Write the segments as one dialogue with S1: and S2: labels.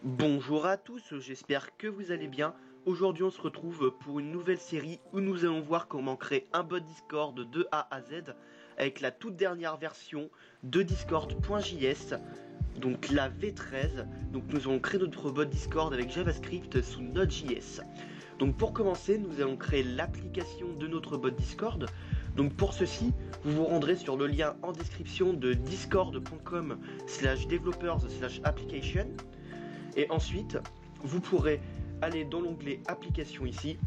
S1: Bonjour à tous, j'espère que vous allez bien. Aujourd'hui on se retrouve pour une nouvelle série où nous allons voir comment créer un bot Discord de A à Z avec la toute dernière version de Discord.js, donc la V13. Donc nous allons créer notre bot Discord avec JavaScript sous Node.js. Donc pour commencer, nous allons créer l'application de notre bot Discord. Donc pour ceci, vous vous rendrez sur le lien en description de discord.com/developers/application. Et ensuite, vous pourrez aller dans l'onglet application ici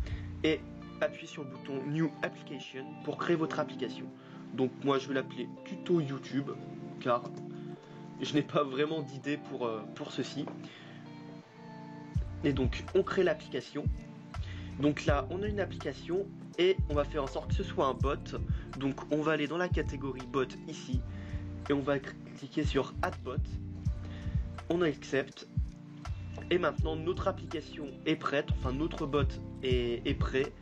S1: et appuyer sur le bouton New Application pour créer votre application. Donc moi je vais l'appeler tuto YouTube car je n'ai pas vraiment d'idée pour ceci. Et donc on crée l'application. Donc là on a une application et on va faire en sorte que ce soit un bot. Donc on va aller dans la catégorie bot ici et on va cliquer sur Add Bot. On accepte. Et maintenant notre application est prête, enfin notre bot est prêt.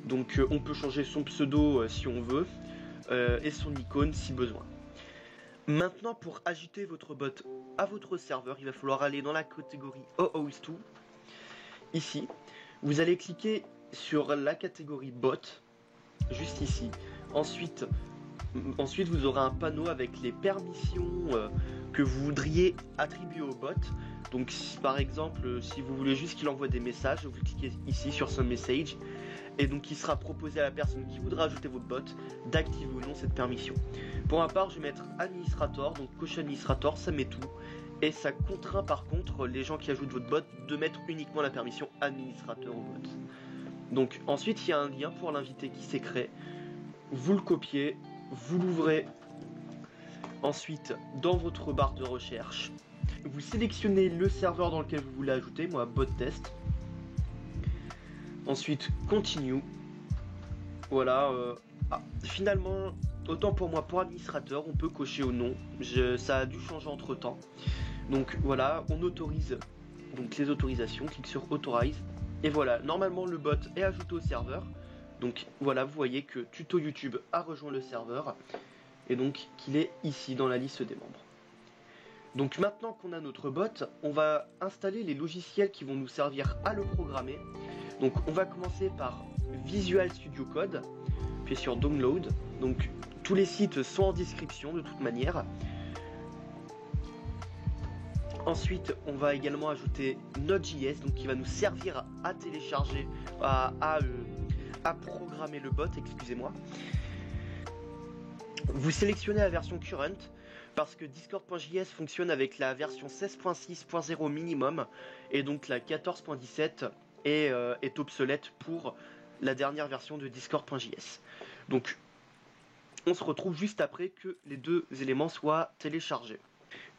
S1: Donc on peut changer son pseudo si on veut et son icône si besoin. Maintenant pour ajouter votre bot à votre serveur, il va falloir aller dans la catégorie OAuth2. Ici, vous allez cliquer sur la catégorie bot, juste ici. Ensuite vous aurez un panneau avec les permissions que vous voudriez attribuer au bot. Donc si, par exemple, si vous voulez juste qu'il envoie des messages, vous cliquez ici sur Send Message et donc il sera proposé à la personne qui voudra ajouter votre bot d'activer ou non cette permission. Pour ma part, je vais mettre administrator, donc cocher administrator, ça met tout et ça contraint par contre les gens qui ajoutent votre bot de mettre uniquement la permission administrateur au bot. Donc ensuite, il y a un lien pour l'inviter qui s'est créé. Vous le copiez, vous l'ouvrez. Ensuite, dans votre barre de recherche, vous sélectionnez le serveur dans lequel vous voulez ajouter, moi bot test. Ensuite continue. Voilà. Finalement, autant pour moi pour administrateur, on peut cocher au non. Ça a dû changer entre temps. Donc voilà, on autorise donc les autorisations, clique sur authorize. Et voilà, normalement le bot est ajouté au serveur. Donc voilà, vous voyez que tuto YouTube a rejoint le serveur. Et donc qu'il est ici dans la liste des membres. Donc maintenant qu'on a notre bot, on va installer les logiciels qui vont nous servir à le programmer. Donc on va commencer par Visual Studio Code, puis sur Download. Donc tous les sites sont en description de toute manière. Ensuite on va également ajouter Node.js, donc qui va nous servir à télécharger, à programmer le bot, excusez-moi. Vous sélectionnez la version current parce que Discord.js fonctionne avec la version 16.6.0 minimum et donc la 14.17 est obsolète pour la dernière version de Discord.js. Donc on se retrouve juste après que les deux éléments soient téléchargés.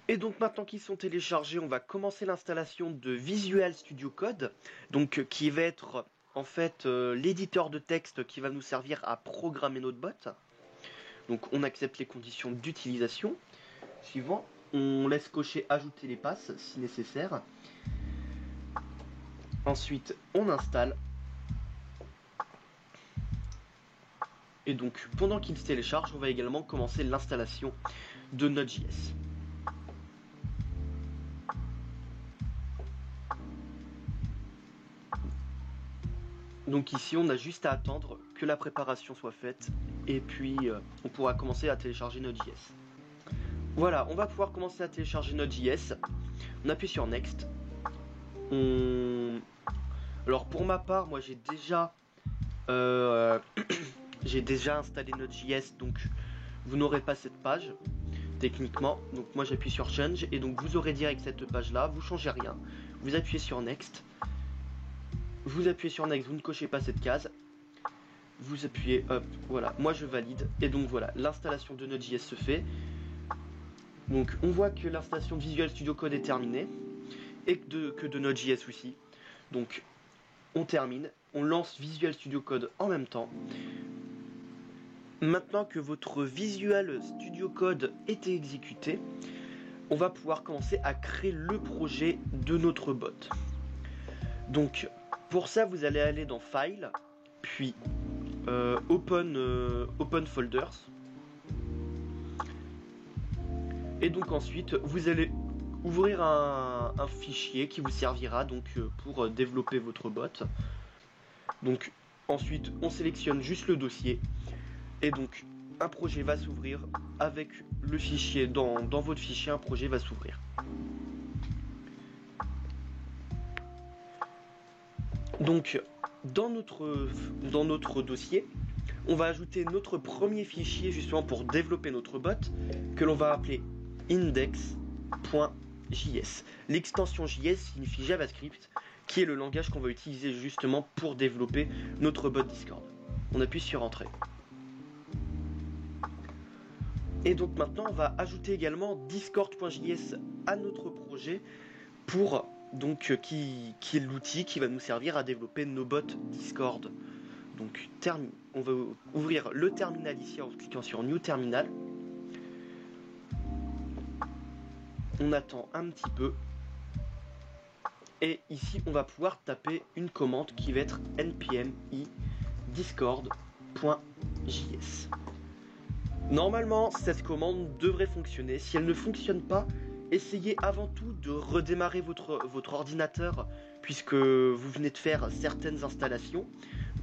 S1: Et donc maintenant qu'ils sont téléchargés, on va commencer l'installation de Visual Studio Code, donc qui va être en fait l'éditeur de texte qui va nous servir à programmer notre bot. Donc on accepte les conditions d'utilisation. Suivant, on laisse cocher ajouter les passes si nécessaire. Ensuite, on installe. Et donc pendant qu'il se télécharge, on va également commencer l'installation de Node.js. Donc ici, on a juste à attendre que la préparation soit faite et puis on pourra commencer à télécharger Node.js. Voilà, on va pouvoir commencer à télécharger Node.js. On appuie sur Next. Alors pour ma part, moi j'ai déjà installé Node.js, donc vous n'aurez pas cette page techniquement. Donc moi j'appuie sur Change et donc vous aurez direct cette page là. Vous changez rien. Vous appuyez sur Next. Vous appuyez sur Next, vous ne cochez pas cette case. Vous appuyez, hop, voilà, moi je valide. Et donc voilà, l'installation de Node.js se fait. Donc on voit que l'installation de Visual Studio Code est terminée. Et que de Node.js aussi. Donc on termine, on lance Visual Studio Code en même temps. Maintenant que votre Visual Studio Code est exécuté, on va pouvoir commencer à créer le projet de notre bot. Donc pour ça, vous allez aller dans File, puis Open Folders. Et donc ensuite, vous allez ouvrir un fichier qui vous servira donc pour développer votre bot. Donc ensuite on sélectionne juste le dossier et donc un projet va s'ouvrir avec le fichier. Dans votre fichier, un projet va s'ouvrir. Donc dans notre dossier, on va ajouter notre premier fichier justement pour développer notre bot que l'on va appeler index.js. L'extension JS signifie JavaScript, qui est le langage qu'on va utiliser justement pour développer notre bot Discord. On appuie sur Entrée. Et donc maintenant on va ajouter également discord.js à notre projet pour donc qui est l'outil qui va nous servir à développer nos bots Discord. Donc on va ouvrir le terminal ici en cliquant sur New Terminal. On attend un petit peu. Et ici on va pouvoir taper une commande qui va être npm i discord.js. Normalement cette commande devrait fonctionner. Si elle ne fonctionne pas, essayez avant tout de redémarrer votre ordinateur, puisque vous venez de faire certaines installations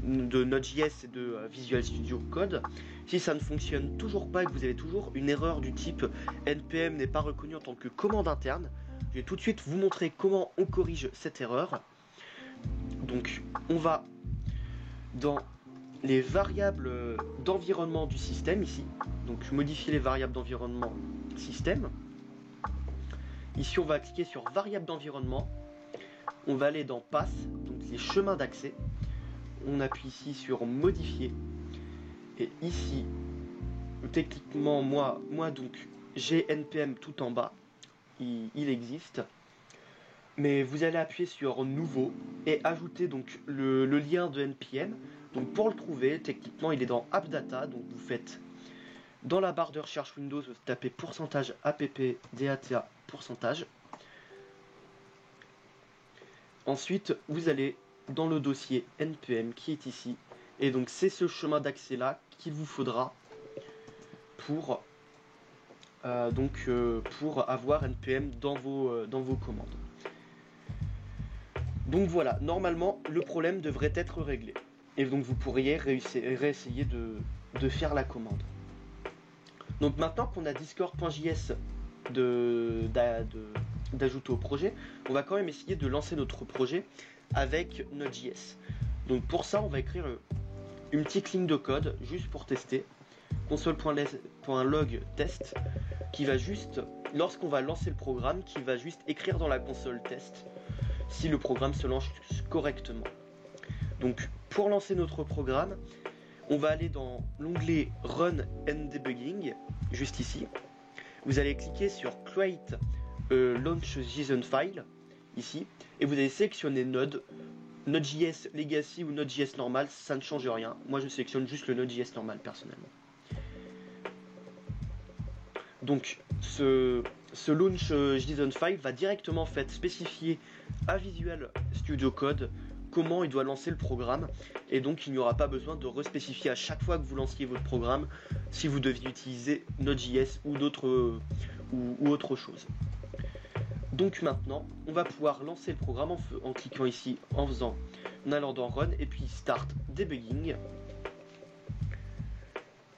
S1: de Node.js et de Visual Studio Code. Si ça ne fonctionne toujours pas et que vous avez toujours une erreur du type npm n'est pas reconnu en tant que commande interne, je vais tout de suite vous montrer comment on corrige cette erreur. Donc on va dans les variables d'environnement du système ici, donc modifier les variables d'environnement système. Ici on va cliquer sur variable d'environnement, on va aller dans path, donc les chemins d'accès, on appuie ici sur modifier, et ici techniquement moi donc j'ai npm tout en bas, il existe, mais vous allez appuyer sur nouveau et ajouter donc le lien de npm. Donc pour le trouver, techniquement il est dans appdata, donc vous faites dans la barre de recherche Windows, vous tapez %appdata %. Ensuite vous allez dans le dossier npm qui est ici, et donc c'est ce chemin d'accès là qu'il vous faudra pour avoir npm dans vos commandes. Donc voilà, normalement le problème devrait être réglé. Et donc vous pourriez réessayer de faire la commande. Donc maintenant qu'on a discord.js d'ajouter au projet, on va quand même essayer de lancer notre projet avec Node.js. Donc pour ça on va écrire une petite ligne de code juste pour tester. console.log test qui va juste, lorsqu'on va lancer le programme, qui va juste écrire dans la console test si le programme se lance correctement. Donc pour lancer notre programme, on va aller dans l'onglet Run and Debugging, juste ici. Vous allez cliquer sur Create Launch JSON File, ici, et vous allez sélectionner Node.js Legacy ou Node.js normal, ça ne change rien. Moi je sélectionne juste le Node.js normal personnellement. Donc ce Launch JSON File va directement spécifier à Visual Studio Code comment il doit lancer le programme, et donc il n'y aura pas besoin de respécifier à chaque fois que vous lanciez votre programme si vous deviez utiliser Node.js ou autre chose. Donc maintenant on va pouvoir lancer le programme en cliquant ici, en allant dans Run et puis Start Debugging.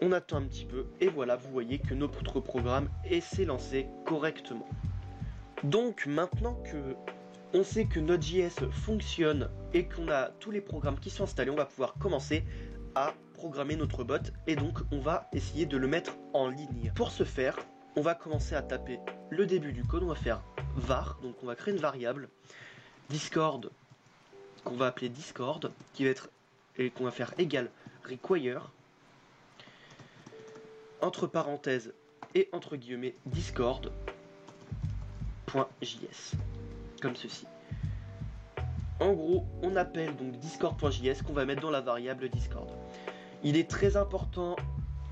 S1: On attend un petit peu et voilà, vous voyez que notre programme s'est lancé correctement. Donc maintenant que on sait que Node.js fonctionne et qu'on a tous les programmes qui sont installés, on va pouvoir commencer à programmer notre bot, et donc on va essayer de le mettre en ligne. Pour ce faire, on va commencer à taper le début du code, on va faire var, donc on va créer une variable Discord qu'on va appeler Discord, qui va être, et qu'on va faire égal require, entre parenthèses et entre guillemets discord.js, comme ceci. En gros, on appelle donc discord.js qu'on va mettre dans la variable Discord. Il est très important,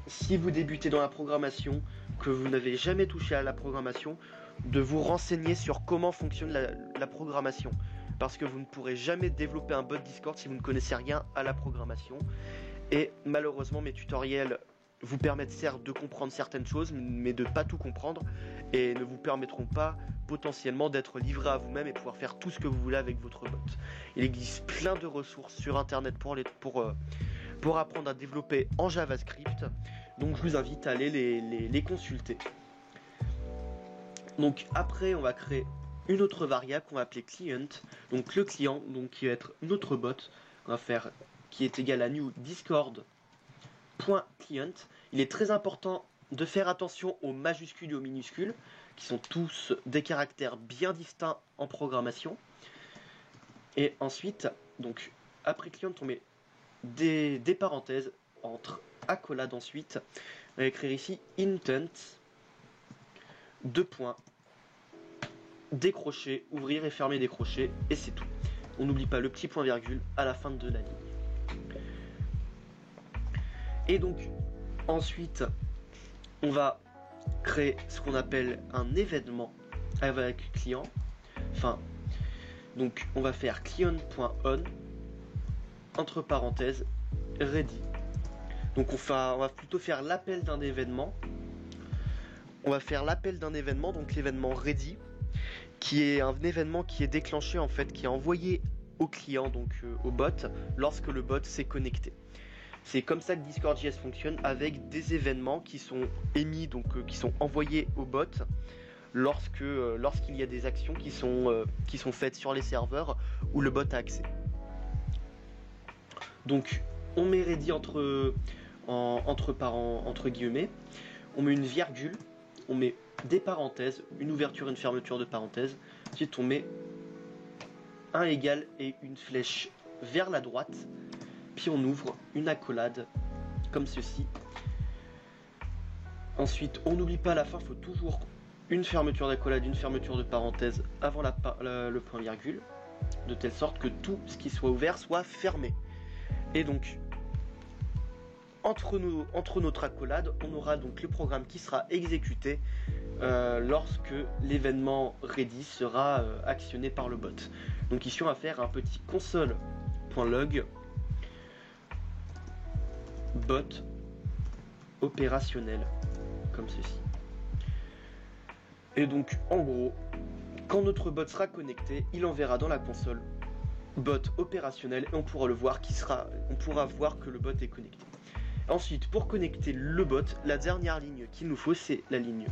S1: si vous débutez dans la programmation, que vous n'avez jamais touché à la programmation, de vous renseigner sur comment fonctionne la programmation, parce que vous ne pourrez jamais développer un bot Discord si vous ne connaissez rien à la programmation. Et malheureusement mes tutoriels vous permettent certes de comprendre certaines choses, mais de ne pas tout comprendre, et ne vous permettront pas potentiellement d'être livré à vous-même et pouvoir faire tout ce que vous voulez avec votre bot. Il existe plein de ressources sur internet pour apprendre à développer en JavaScript, donc je vous invite à aller les consulter. Donc après on va créer une autre variable qu'on va appeler client, donc le client, donc qui va être notre bot, on va faire qui est égal à new discord.client. Il est très important de faire attention aux majuscules et aux minuscules, qui sont tous des caractères bien distincts en programmation. Et ensuite, donc après client, on met des parenthèses entre accolades ensuite. On va écrire ici intent, deux points, décrocher, ouvrir et fermer des crochets, et c'est tout. On n'oublie pas le petit point virgule à la fin de la ligne. Et donc ensuite on va créer ce qu'on appelle un événement avec client. Enfin, donc on va faire client.on entre parenthèses ready. Donc on va plutôt faire l'appel d'un événement. On va faire l'appel d'un événement, donc l'événement ready, qui est un événement qui est déclenché en fait, qui est envoyé au client, donc au bot, lorsque le bot s'est connecté. C'est comme ça que Discord.js fonctionne, avec des événements qui sont émis, donc qui sont envoyés au bot lorsqu'il y a des actions qui sont faites sur les serveurs où le bot a accès. Donc on met ready entre guillemets, on met une virgule, on met des parenthèses, une ouverture et une fermeture de parenthèses, ensuite on met un égal et une flèche vers la droite, puis on ouvre une accolade comme ceci. Ensuite on n'oublie pas à la fin, il faut toujours une fermeture d'accolade, une fermeture de parenthèse avant le point virgule, de telle sorte que tout ce qui soit ouvert soit fermé. Et donc entre notre accolade, on aura donc le programme qui sera exécuté lorsque l'événement ready sera actionné par le bot. Donc ici on va faire un petit console.log bot opérationnel comme ceci. Et donc en gros, quand notre bot sera connecté, il enverra dans la console bot opérationnel et on pourra voir que le bot est connecté. Ensuite, pour connecter le bot, la dernière ligne qu'il nous faut, c'est la ligne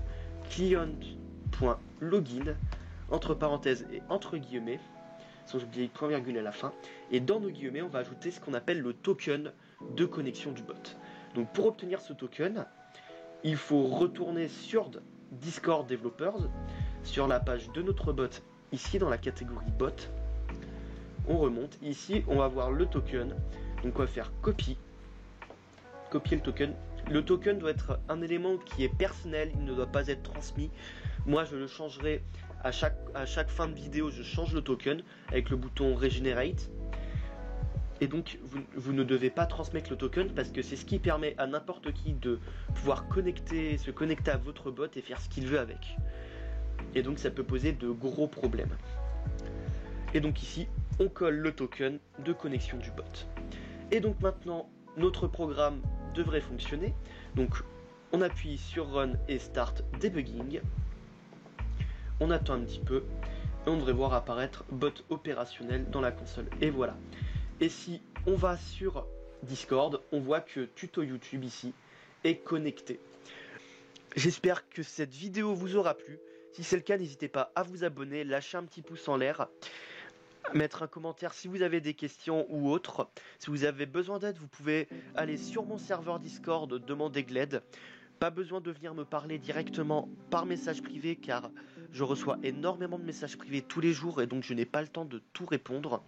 S1: client.login entre parenthèses et entre guillemets, sans oublier le point virgule à la fin. Et dans nos guillemets, on va ajouter ce qu'on appelle le token de connexion du bot. Donc pour obtenir ce token, il faut retourner sur Discord Developers, sur la page de notre bot, ici dans la catégorie bot. On remonte, ici on va voir le token, donc on va faire copier le token. Le token doit être un élément qui est personnel, il ne doit pas être transmis. Moi je le changerai à chaque fin de vidéo, je change le token avec le bouton Regenerate. Et donc vous ne devez pas transmettre le token parce que c'est ce qui permet à n'importe qui de pouvoir se connecter à votre bot et faire ce qu'il veut avec. Et donc ça peut poser de gros problèmes. Et donc ici on colle le token de connexion du bot. Et donc maintenant notre programme devrait fonctionner. Donc on appuie sur Run et Start Debugging. On attend un petit peu et on devrait voir apparaître bot opérationnel dans la console. Et voilà. Et si on va sur Discord, on voit que tuto YouTube ici est connecté. J'espère que cette vidéo vous aura plu. Si c'est le cas, n'hésitez pas à vous abonner, lâcher un petit pouce en l'air, mettre un commentaire si vous avez des questions ou autres. Si vous avez besoin d'aide, vous pouvez aller sur mon serveur Discord, demander de l'aide. Pas besoin de venir me parler directement par message privé car je reçois énormément de messages privés tous les jours et donc je n'ai pas le temps de tout répondre.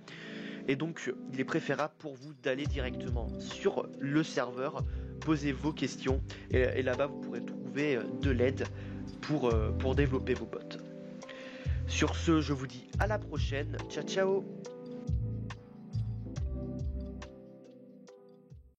S1: Et donc il est préférable pour vous d'aller directement sur le serveur, poser vos questions et là-bas vous pourrez trouver de l'aide pour développer vos bots. Sur ce, je vous dis à la prochaine. Ciao ciao.